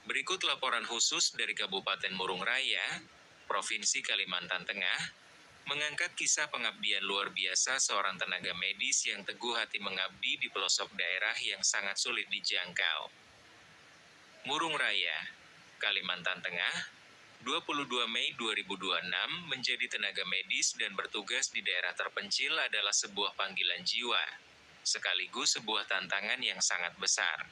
Berikut laporan khusus dari Kabupaten Murung Raya, Provinsi Kalimantan Tengah, mengangkat kisah pengabdian luar biasa seorang tenaga medis yang teguh hati mengabdi di pelosok daerah yang sangat sulit dijangkau. Murung Raya, Kalimantan Tengah, 22 Mei 2026 menjadi tenaga medis dan bertugas di daerah terpencil adalah sebuah panggilan jiwa, sekaligus sebuah tantangan yang sangat besar.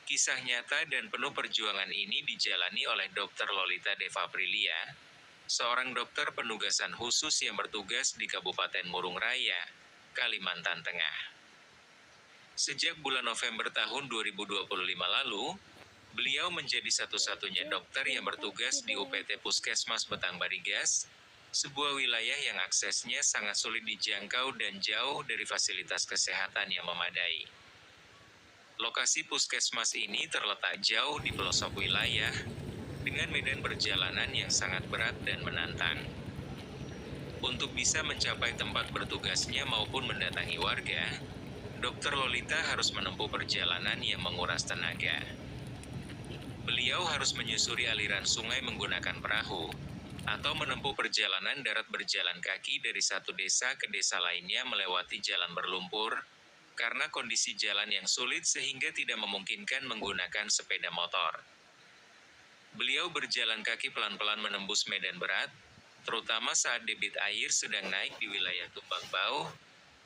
Kisah nyata dan penuh perjuangan ini dijalani oleh Dr. Lolita Deva Prilia, seorang dokter penugasan khusus yang bertugas di Kabupaten Murung Raya, Kalimantan Tengah. Sejak bulan November tahun 2025 lalu, beliau menjadi satu-satunya dokter yang bertugas di UPT Puskesmas Betang Barigas, sebuah wilayah yang aksesnya sangat sulit dijangkau dan jauh dari fasilitas kesehatan yang memadai. Lokasi puskesmas ini terletak jauh di pelosok wilayah, dengan medan perjalanan yang sangat berat dan menantang. Untuk bisa mencapai tempat bertugasnya maupun mendatangi warga, Dr. Lolita harus menempuh perjalanan yang menguras tenaga. Beliau harus menyusuri aliran sungai menggunakan perahu, atau menempuh perjalanan darat berjalan kaki dari satu desa ke desa lainnya melewati jalan berlumpur, karena kondisi jalan yang sulit sehingga tidak memungkinkan menggunakan sepeda motor. Beliau berjalan kaki pelan-pelan menembus medan berat, terutama saat debit air sedang naik di wilayah Tumbang Bau,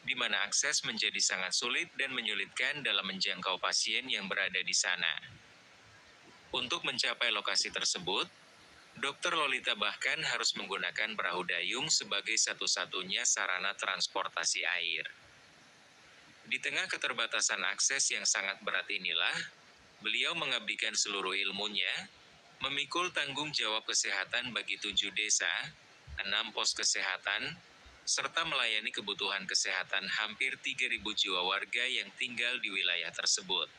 di mana akses menjadi sangat sulit dan menyulitkan dalam menjangkau pasien yang berada di sana. Untuk mencapai lokasi tersebut, Dr. Lolita bahkan harus menggunakan perahu dayung sebagai satu-satunya sarana transportasi air. Di tengah keterbatasan akses yang sangat berat inilah, beliau mengabdikan seluruh ilmunya, memikul tanggung jawab kesehatan bagi 7 desa, 6 pos kesehatan, serta melayani kebutuhan kesehatan hampir 3.000 jiwa warga yang tinggal di wilayah tersebut.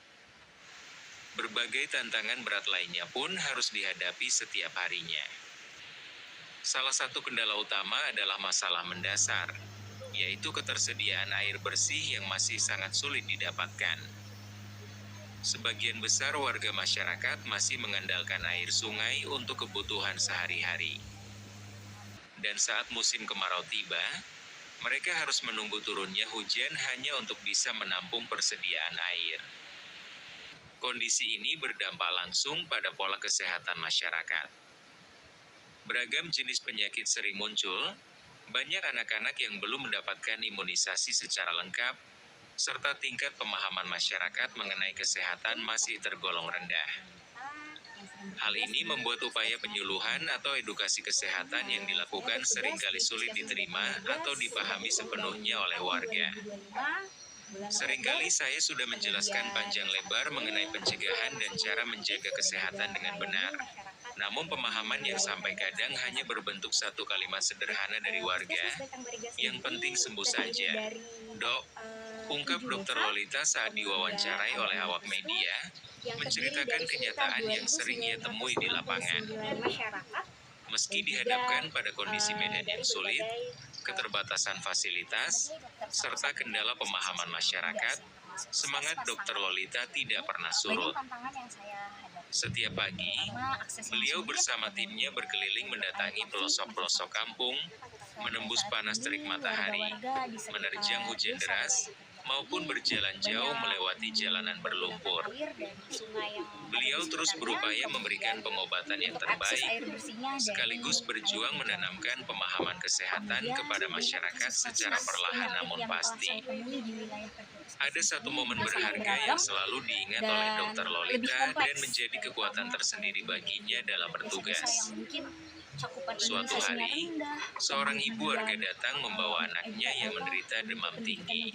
Berbagai tantangan berat lainnya pun harus dihadapi setiap harinya. Salah satu kendala utama adalah masalah mendasar, yaitu ketersediaan air bersih yang masih sangat sulit didapatkan. Sebagian besar warga masyarakat masih mengandalkan air sungai untuk kebutuhan sehari-hari. Dan saat musim kemarau tiba, mereka harus menunggu turunnya hujan hanya untuk bisa menampung persediaan air. Kondisi ini berdampak langsung pada pola kesehatan masyarakat. Beragam jenis penyakit sering muncul, banyak anak-anak yang belum mendapatkan imunisasi secara lengkap, serta tingkat pemahaman masyarakat mengenai kesehatan masih tergolong rendah. Hal ini membuat upaya penyuluhan atau edukasi kesehatan yang dilakukan seringkali sulit diterima atau dipahami sepenuhnya oleh warga. Seringkali saya sudah menjelaskan panjang lebar mengenai pencegahan dan cara menjaga kesehatan dengan benar. Namun pemahaman yang sampai kadang hanya berbentuk satu kalimat sederhana dari warga, yang penting sembuh saja. Dok, ungkap Dr. Lolita saat diwawancarai oleh awak media, menceritakan kenyataan yang sering ia temui di lapangan. Meski dihadapkan pada kondisi medan yang sulit, keterbatasan fasilitas, serta kendala pemahaman masyarakat, semangat Dr. Lolita tidak pernah surut. Setiap pagi, beliau bersama timnya berkeliling mendatangi pelosok-pelosok kampung, menembus panas terik matahari, menerjang hujan deras, maupun berjalan jauh melewati jalanan berlumpur. Beliau terus berupaya memberikan pengobatan yang terbaik, sekaligus berjuang menanamkan pemahaman kesehatan kepada masyarakat secara perlahan namun pasti. Ada satu momen berharga yang selalu diingat oleh Dr. Lolita dan menjadi kekuatan tersendiri baginya dalam bertugas. Suatu hari, seorang ibu warga datang membawa anaknya yang menderita demam tinggi.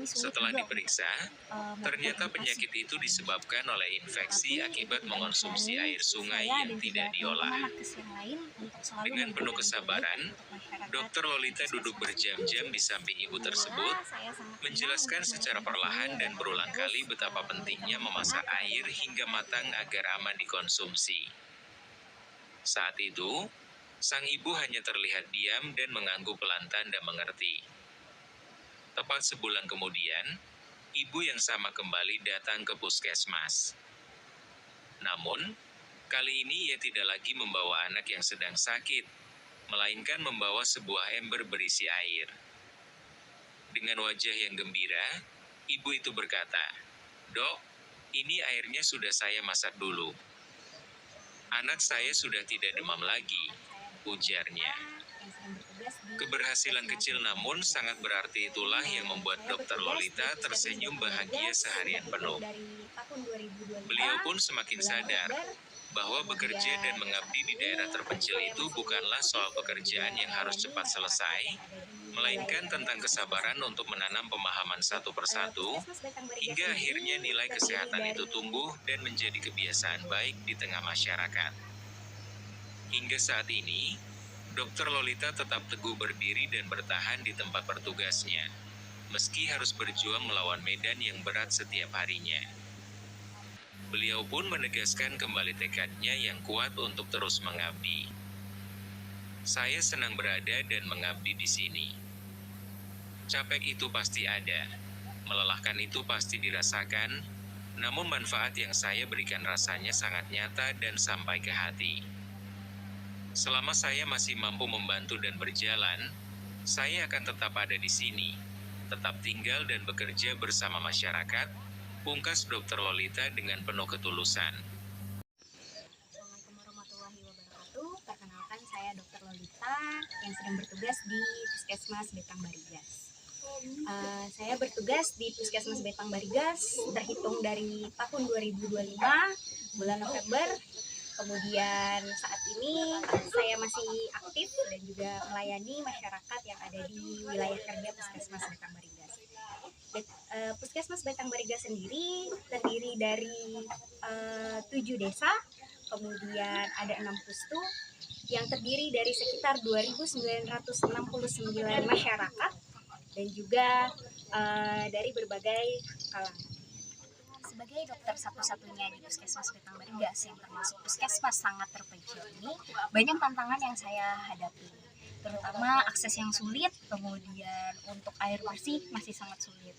Setelah diperiksa, ternyata penyakit itu disebabkan oleh infeksi akibat mengonsumsi air sungai yang tidak diolah. Dengan penuh kesabaran, Dr. Lolita duduk berjam-jam di samping ibu tersebut, menjelaskan secara perlahan dan berulang kali betapa pentingnya memasak air hingga matang agar aman dikonsumsi. Saat itu, sang ibu hanya terlihat diam dan mengangguk pelan tanda mengerti. Tepat sebulan kemudian, ibu yang sama kembali datang ke puskesmas. Namun, kali ini ia tidak lagi membawa anak yang sedang sakit, melainkan membawa sebuah ember berisi air. Dengan wajah yang gembira, ibu itu berkata, "Dok, ini airnya sudah saya masak dulu. Anak saya sudah tidak demam lagi," ujarnya. Keberhasilan kecil namun sangat berarti itulah yang membuat Dr. Lolita tersenyum bahagia seharian penuh. Beliau pun semakin sadar bahwa bekerja dan mengabdi di daerah terpencil itu bukanlah soal pekerjaan yang harus cepat selesai, melainkan tentang kesabaran untuk menanam pemahaman satu persatu, hingga akhirnya nilai kesehatan itu tumbuh dan menjadi kebiasaan baik di tengah masyarakat. Hingga saat ini, Dr. Lolita tetap teguh berdiri dan bertahan di tempat bertugasnya, meski harus berjuang melawan medan yang berat setiap harinya. Beliau pun menegaskan kembali tekadnya yang kuat untuk terus mengabdi. "Saya senang berada dan mengabdi di sini. Capek itu pasti ada, melelahkan itu pasti dirasakan, namun manfaat yang saya berikan rasanya sangat nyata dan sampai ke hati. Selama saya masih mampu membantu dan berjalan, saya akan tetap ada di sini, tetap tinggal dan bekerja bersama masyarakat," pungkas Dr. Lolita dengan penuh ketulusan. Assalamualaikum warahmatullahi wabarakatuh. Perkenalkan, saya Dr. Lolita yang sedang bertugas di Puskesmas Betang Barigas. Saya bertugas di Puskesmas Betang Barigas terhitung dari tahun 2025 bulan November. Kemudian saat ini saya masih aktif dan juga melayani masyarakat yang ada di wilayah kerja Puskesmas Betang Barigas. Puskesmas Betang Barigas sendiri terdiri dari 7 desa, kemudian ada 6 pustu yang terdiri dari sekitar 2.969 masyarakat dan juga dari berbagai kalangan. Sebagai dokter satu-satunya di Puskesmas Betang Barigas yang termasuk puskesmas sangat terpencil ini, banyak tantangan yang saya hadapi, terutama akses yang sulit, kemudian untuk air bersih masih sangat sulit.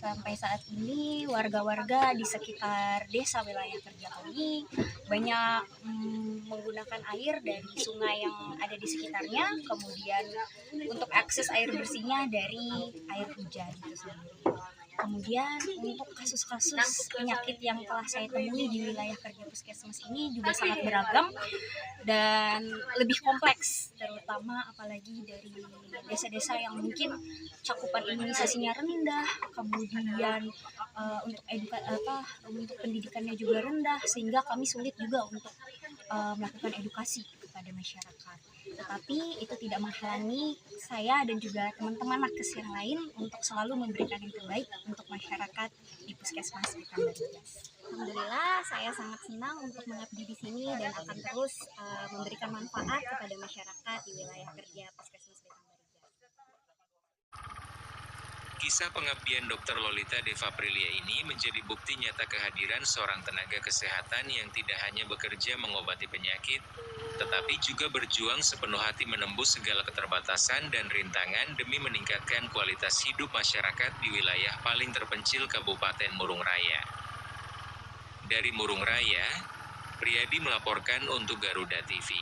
Sampai saat ini warga-warga di sekitar desa wilayah kerja kami banyak menggunakan air dari sungai yang ada di sekitarnya, kemudian untuk akses air bersihnya dari air hujan itu sendiri. Kemudian untuk kasus-kasus penyakit yang telah saya temui di wilayah kerja puskesmas ini juga sangat beragam dan lebih kompleks, terutama apalagi dari desa-desa yang mungkin cakupan imunisasinya rendah, kemudian untuk pendidikannya juga rendah, sehingga kami sulit juga untuk melakukan edukasi kepada masyarakat. Tetapi itu tidak menghalangi saya dan juga teman-teman nakes yang lain untuk selalu memberikan yang terbaik untuk masyarakat di Puskesmas Betang Barigas. Alhamdulillah, saya sangat senang untuk mengabdi di sini dan akan terus memberikan manfaat kepada masyarakat di wilayah kerja Puskesmas Betang Barigas. Kisah pengabdian Dr. Lolita Deva Prilia ini menjadi bukti nyata kehadiran seorang tenaga kesehatan yang tidak hanya bekerja mengobati penyakit, tetapi juga berjuang sepenuh hati menembus segala keterbatasan dan rintangan demi meningkatkan kualitas hidup masyarakat di wilayah paling terpencil Kabupaten Murung Raya. Dari Murung Raya, Priyadi melaporkan untuk Garuda TV.